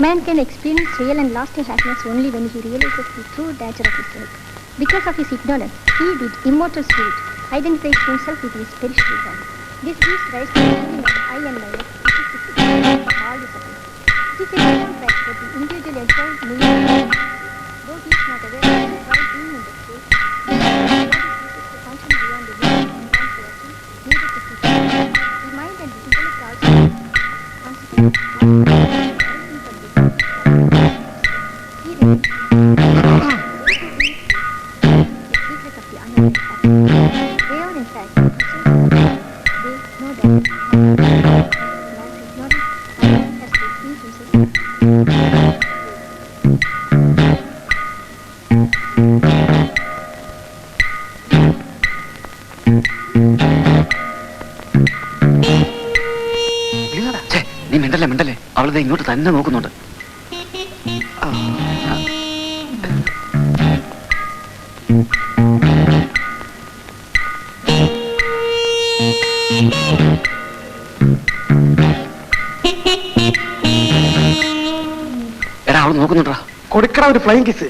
Man can experience real and lasting happiness only when he realizes the true nature of his life. Because of his ignorance, he, with immortal spirit, identifies himself with his perishable body. This gives rise to the feeling of I and my life, which is the significance of all the suffering. It is a different fact that the individual enjoys millions, though he is not aware of it while being in the state. The body ceases to function beyond the limits of non-creation needed to keep it. The mind and the intellect also constitute മിണ്ടല്ലേ അവളത് ഇങ്ങോട്ട് തന്നെ നോക്കുന്നുണ്ട്. എടാ അവൾ നോക്കുന്നുണ്ടാ, കൊടുക്കട ഒരു flying kiss.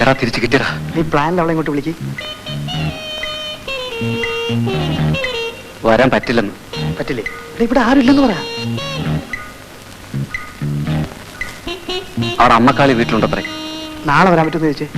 എടാ തിരിച്ചു കിട്ടിയടാ. നീ പ്ലാനിൽ അവളെ ഇങ്ങോട്ട് വിളിക്ക്. വരാൻ പറ്റില്ലെന്ന്. പറ്റില്ലേ? ഇവിടെ ആരുമില്ലെന്ന് പറയാ. അവിടെ അമ്മക്കാളി വീട്ടിലുണ്ടത്രേ. നാളെ വരാൻ പറ്റുമെന്ന് ചോദിച്ചേ.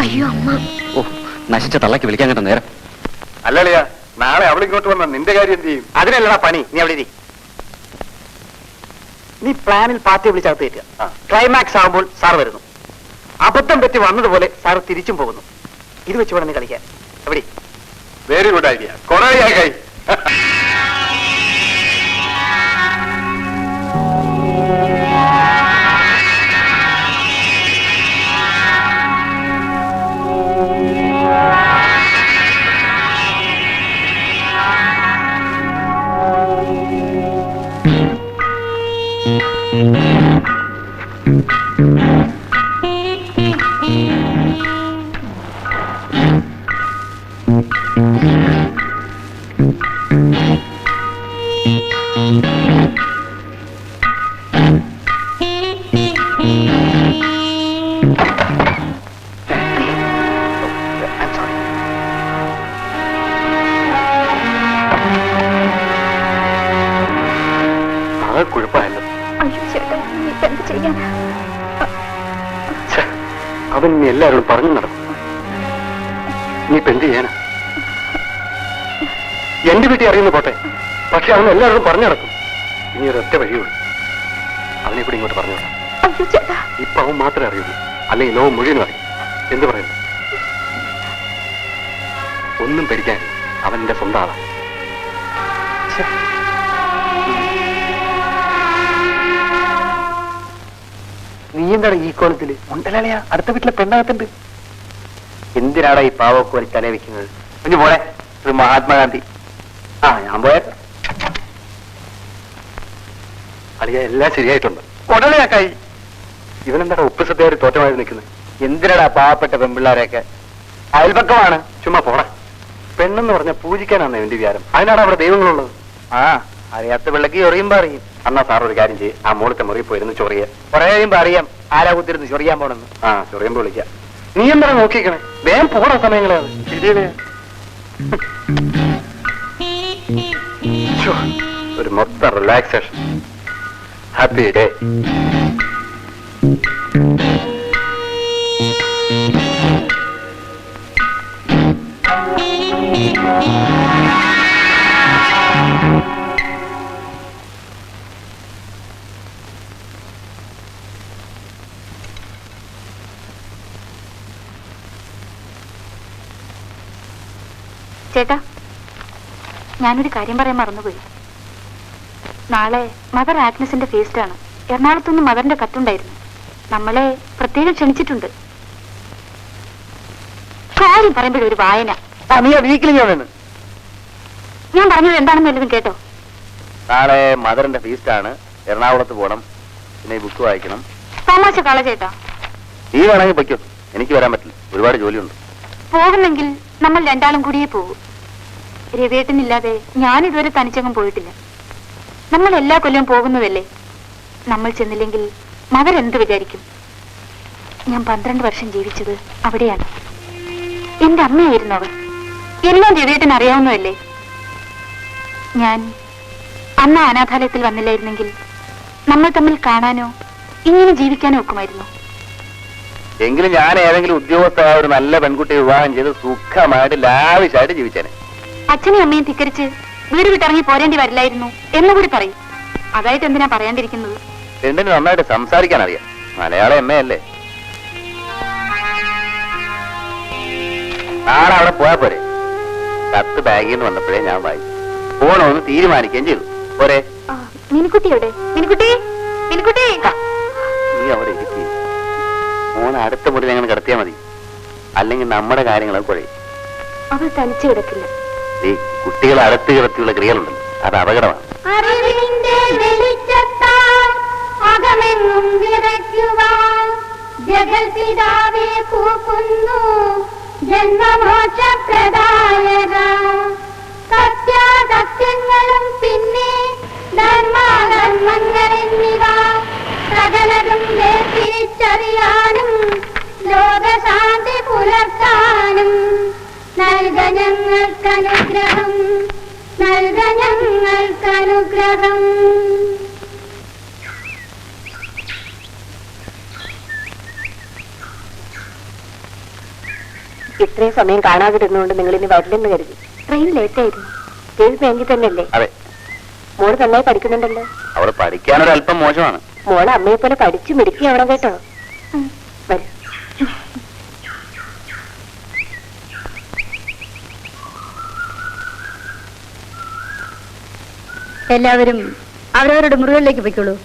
അയ്യോ അമ്മ. ഓ, നശിച്ച തള്ളക്ക് വിളിക്കാൻ കേട്ട നേരം. അല്ലളിയാ, നാളെ അവളിങ്ങോട്ട് വന്ന നിന്റെ കാര്യം എന്ത് ചെയ്യും? അതിനല്ലടാ പണി. നീ അവിടെ ഇരി. നീ പ്ലാനിൽ പാർട്ടിയെ വിളിച്ചകത്ത് കയറ്റുക. ക്ലൈമാക്സ് ആകുമ്പോൾ സാർ വരുന്നു. അബദ്ധം പറ്റി വന്നതുപോലെ സാർ തിരിച്ചും പോകുന്നു. ഇത് വെച്ച് വേണം നീ കളിക്കാൻ. എവിടെ? Very good idea. കൊറേ കുഴപ്പമായല്ലോ. അവൻ നീ എല്ലാവരോടും പറഞ്ഞു നടക്കും. നീ ഇപ്പൊ എന്ത് ചെയ്യാനാ? എന്റെ വീട്ടിൽ അറിയുന്നു പോട്ടെ, പക്ഷെ അവൻ എല്ലാവരോടും പറഞ്ഞു നടക്കും. ഇനി ഒരൊറ്റ വഴിയുള്ളൂ, അവനെ കൂടി ഇങ്ങോട്ട് പറഞ്ഞു വിടാം. ഇപ്പൊ അവൻ മാത്രമേ അറിയുള്ളൂ, അല്ലെങ്കിൽ ലോകം മുഴുവനും അറിയും. എന്ത് പറയുന്നു? ഒന്നും പേടിക്കാൻ, അവൻ എന്റെ സ്വന്തം ആളാണ്. നീ എന്താണ് ഈ കോലത്തില്? ഉണ്ടല്ലയാ, അടുത്ത വീട്ടിലെ പെണ്ണകത്തുണ്ട്. എന്തിനാടാ ഈ പാവൊക്കെ ഒരു തല വെക്കുന്നത്? കുഞ്ഞു പോടെ, ഒരു മഹാത്മാഗാന്ധി. ഞാൻ പോയേക്കാം. അളിയ എല്ലാം ശരിയായിട്ടുണ്ട്. കൊടലയാക്കായി. ഇവനെന്താടാ ഉപ്പ് സദ്യയായിട്ട് തോറ്റമായി നിൽക്കുന്നത്? എന്തിനാടാ പാവപ്പെട്ട പെൺപിള്ളാരെയൊക്കെ? അയൽപക്കമാണ്. ചുമ്മാ പോടാ. പെണ്ണെന്ന് പറഞ്ഞ പൂജിക്കാനാണ് എന്റെ വിചാരം. അതിനാണ് അവിടെ ദൈവങ്ങളുള്ളത്. അറിയാത്ത പിള്ളക്ക് ചൊറിയുമ്പോ അറിയും. അന്നാ സാർ ഒരു കാര്യം ചെയ്യും, ആ മോളത്തെ മുറി പോയിരുന്നു ചൊറിയ. കുറെ കഴിയുമ്പോ അറിയാം ആരാ കുത്തിരുന്ന് ചൊറിയാൻ പോണെന്ന്. ചൊറിയുമ്പോ വിളിക്കാം. നീ എന്താ നോക്കിക്കണേ? വേഗം പോണ സമയങ്ങളാണ്. ഒരു മൊത്തം റിലാക്സേഷൻ. Happy day. ചേട്ടാ, ഞാനൊരു കാര്യം പറയാൻ മറന്നുപോയി. നാളെ മദർ ആഗ്നസിന്റെ ഫീസ്റ്റാണ്. എറണാകുളത്തുനിന്ന് മദറിന്റെ കത്തുണ്ടായിരുന്നു. നമ്മളെ പ്രത്യേകം ക്ഷണിച്ചിട്ടുണ്ട്. കാര്യം പറയുമ്പോഴൊരു വായന. ഞാൻ പറഞ്ഞത് എന്താണെന്ന് വല്ലതും കേട്ടോ? നാളെ മദറിന്റെ ഫീസ്റ്റാണ്. എറണാകുളത്ത് പോകണം, പിന്നെ ഈ ബുക്ക് വായിക്കണം. തമാശ കള ചേട്ടാ. നീ വേണമെങ്കിൽ പൊയ്ക്കോ, എനിക്ക് വരാൻ പറ്റില്ല, ഒരുപാട് ജോലിയുണ്ട്. പോകുന്നെങ്കിൽ നമ്മൾ രണ്ടാളും കൂടിയേ പോകൂ. രവിയേട്ടനില്ലാതെ ഞാനിതുവരെ തനിച്ചങ്ങും പോയിട്ടില്ല. നമ്മൾ എല്ലാ കൊല്ലവും പോകുന്നതല്ലേ. നമ്മൾ ചെന്നില്ലെങ്കിൽ മദർ എന്ത് വിചാരിക്കും? ഞാൻ 12 വർഷം ജീവിച്ചത് അവിടെയാണ്. എന്റെ അമ്മയായിരുന്നു അവർ. എല്ലാം രവിയേട്ടൻ അറിയാവുന്നതല്ലേ. ഞാൻ അന്ന് അനാഥാലയത്തിൽ വന്നില്ലായിരുന്നെങ്കിൽ നമ്മൾ തമ്മിൽ കാണാനോ ഇങ്ങനെ ജീവിക്കാനോ ഒക്കുമായിരുന്നു. എങ്കിലും ഞാൻ ഏതെങ്കിലും ഉദ്യോഗസ്ഥ ഒരു നല്ല പെൺകുട്ടിയെ വിവാഹം ചെയ്ത് സുഖമായിട്ട് ലാവിശായിട്ട് ജീവിച്ചേനെ. അച്ഛനെയും അമ്മയും ധിക്കരിച്ച് വീട് വിട്ടിറങ്ങി പോരേണ്ടി വരില്ലായിരുന്നു എന്നുകൂടി പറയും. അതായിട്ട് എന്തിനാ പറയാണ്ടിരിക്കുന്നത്? രണ്ടിന് നന്നായിട്ട് സംസാരിക്കാൻ അറിയാം. മലയാളം എമ്മയല്ലേ. നാളെ അവിടെ പോയാ പോരെ. കത്ത് ബാഗിൽ നിന്ന് വന്നപ്പോഴേ ഞാൻ വായിച്ചു. പോണോന്ന് തീരുമാനിക്കുകയും ചെയ്തു. പോരെ. മിനിക്കുട്ടി എവിടെ? മിനിക്കുട്ടി, മിനിക്കുട്ടി. നീ അവിടെ ഇരിക്കുക. മോനെ അടുത്ത മുറി ഞങ്ങൾ കിടത്തിയാൽ മതി, അല്ലെങ്കിൽ നമ്മുടെ കാര്യങ്ങളൊക്കെ കുഴയും. അവൾ തനിച്ചു കിടക്കില്ല. ഈ കുട്ടികളെ അടുത്ത് കിടത്തിയുള്ള ക്രിയകളുണ്ടല്ലോ, അത് അപകടമാണ്. അറിവിന്റെ വെളിച്ചത്താൽ അകമെങ്ങും വിറയ്ക്കുവാൻ ജഗൽപിതാവേ കൂക്കുന്നു ജന്മമോക്ഷപ്രദായക. സത്യാസത്യങ്ങളും പിന്നെ ധർമാധർമ്മങ്ങളെന്നിവ സകലതും വേർതിരിച്ചറിയാനും ലോകശാന്തി പുലർത്താനും നൽക ഞങ്ങൾക്കനുഗ്രഹം, നൽക ഞങ്ങൾക്കനുഗ്രഹം. ഇത്രയും സമയം കാണാതിരുന്നുകൊണ്ട് നിങ്ങൾ ഇനി വരില്ലെന്ന് കരുതി. ട്രെയിൻ ലേറ്റ് ആയിരുന്നു. ഫീസ് ബാങ്കിൽ തന്നെയല്ലേ? അതെ. മോള് നന്നായി പഠിക്കുന്നുണ്ടല്ലോ. അവള് പഠിക്കാനൊരല്പം മോശമാണ്. മോളെ അമ്മയെ പോലെ പഠിച്ചു മിടുക്കിയാവണം കേട്ടോ. വരൂ. എല്ലാവരും അവരവരുടെ മുറികളിലേക്ക് പോയിക്കോളൂ.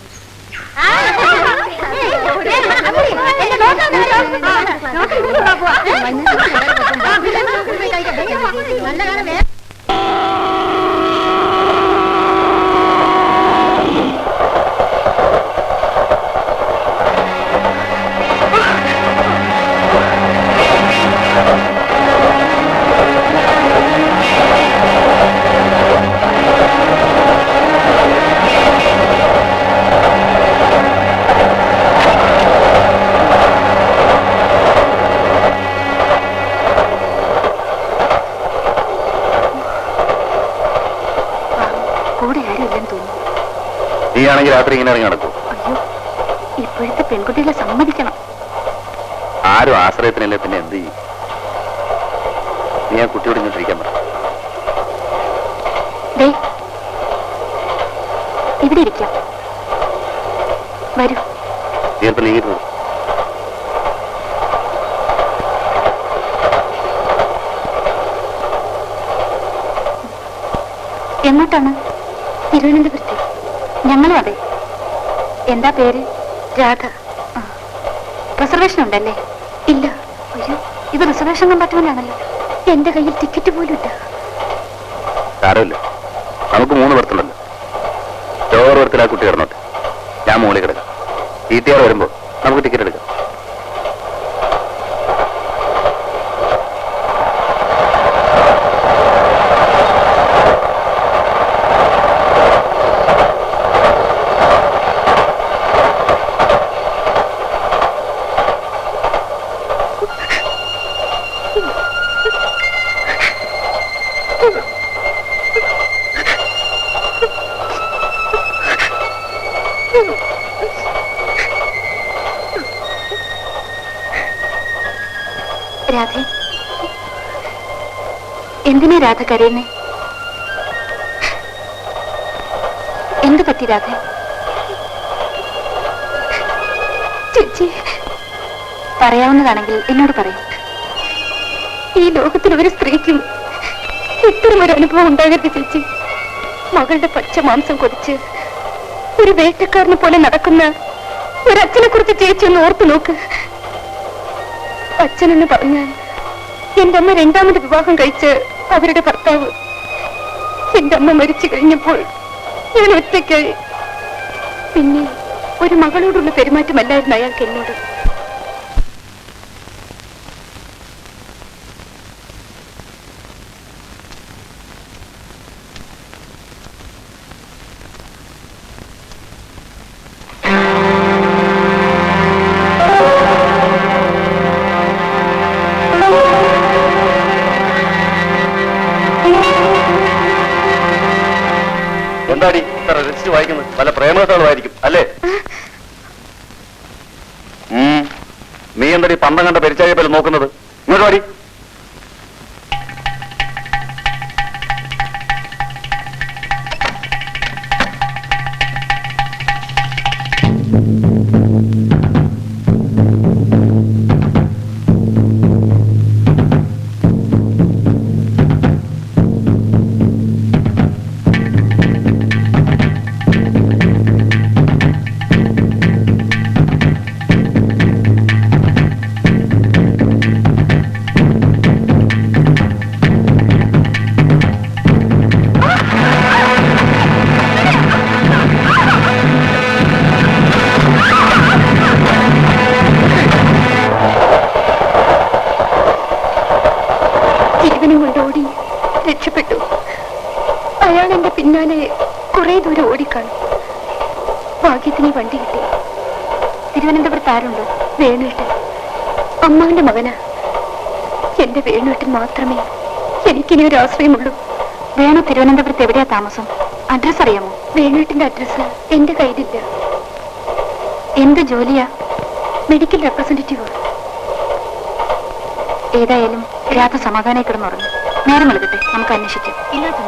നീയാണെങ്കിൽ രാത്രി ഇങ്ങനെ ഇറങ്ങി നടക്കും. അയ്യോ, ഇപ്പോഴത്തെ പെൺകുട്ടികളെ സമ്മതിക്കണം. ആരും ആശ്രയത്തിനല്ലേ, പിന്നെ എന്ത് ചെയ്യും? നീ ആ കുട്ടിയോട് ഇങ്ങോട്ടിരിക്കാൻ പറ. ഇവിടെ ഇരിക്കാം. വരൂ. നീർപ്പ് നീങ്ങരുത്. എങ്ങോട്ടാണ്? തിരുവനന്തപുരത്ത്. ഞങ്ങളും അതെ. എന്താ പേര്? രാധ. റിസർവേഷൻ ഉണ്ടല്ലേ? ഇല്ല. അയ്യോ, ഇത് റിസർവേഷൻ കമ്പാർട്ട്മെന്റാണല്ലോ. എന്റെ കയ്യിൽ ടിക്കറ്റ് പോലും ഇല്ല. സാരമില്ല, നമുക്ക് 3 ബർത്തുണ്ടല്ലോ. ലോവർ ബർത്തിൽ ആ കുട്ടി കിടന്നോട്ടെ, ഞാൻ മുകളിൽ കിടക്കാം. TTR വരുമ്പോ നമുക്ക് ടിക്കറ്റ് എടുക്കാം. രാധ, എന്തിനാ രാധ കരയുന്നേ? എന്ത് പറ്റി രാധ? ചേച്ചി, പറയാവുന്നതാണെങ്കിൽ എന്നോട് പറയൂ. ഈ ലോകത്തിൽ ഒരു സ്ത്രീക്കും ഇത്തരമൊരു അനുഭവം ഉണ്ടാകരുത് ചേച്ചി. മകളുടെ പച്ച മാംസം കൊതിച്ച് ഒരു വേട്ടക്കാരനെ പോലെ നടക്കുന്ന ഒരച്ഛനെ കുറിച്ച് ചേച്ചി ഒന്ന് ഓർത്തു നോക്ക്. അച്ഛനെന്ന് പറഞ്ഞാൽ എന്റെ അമ്മ 2ാമത് വിവാഹം കഴിച്ച് അവരുടെ ഭർത്താവ്. എന്റെ അമ്മ മരിച്ചു കഴിഞ്ഞപ്പോൾ ഞാൻ ഒറ്റയ്ക്കായി. പിന്നെ ഒരു മകളോടുള്ള പെരുമാറ്റമല്ലായിരുന്നു അയാൾക്ക് എന്നോട്. എന്താടി ഇത്ര രജിസ്റ്റർ വായിക്കുന്നത്? പല പ്രേമകഥകളുമായിരിക്കും അല്ലേ? നീ എന്താടി പന്തം കണ്ട പരിചയ പോലെ നോക്കുന്നത്? ഇങ്ങോട്ട് വാടി. രക്ഷപ്പെട്ടു. അയാൾ എന്റെ പിന്നാലെ കുറെ ദൂരം ഓടിക്കാണും. ഭാഗ്യത്തിന് ഈ വണ്ടി കിട്ടി. തിരുവനന്തപുരത്ത് ആരുണ്ടോ? വേണുവേട്ടൻ, അമ്മാവിന്റെ മകനാ. എന്റെ വേണുവേട്ടൻ മാത്രമേ എനിക്കിനി ഒരു ആശ്രയമുള്ളൂ. വേണു തിരുവനന്തപുരത്ത് എവിടെയാ താമസം? അഡ്രസ് അറിയാമോ? വേണുവേട്ടന്റെ അഡ്രസ് എന്റെ കയ്യിലില്ല. എന്ത് ജോലിയാ? Medical representative. ഏതായാലും രാത്രി സമാധാനമായി കിടന്നുറങ്ങും. നേരം എടുക്കട്ടെ, നമുക്ക് അന്വേഷിക്കാം. ഇല്ലാത്ത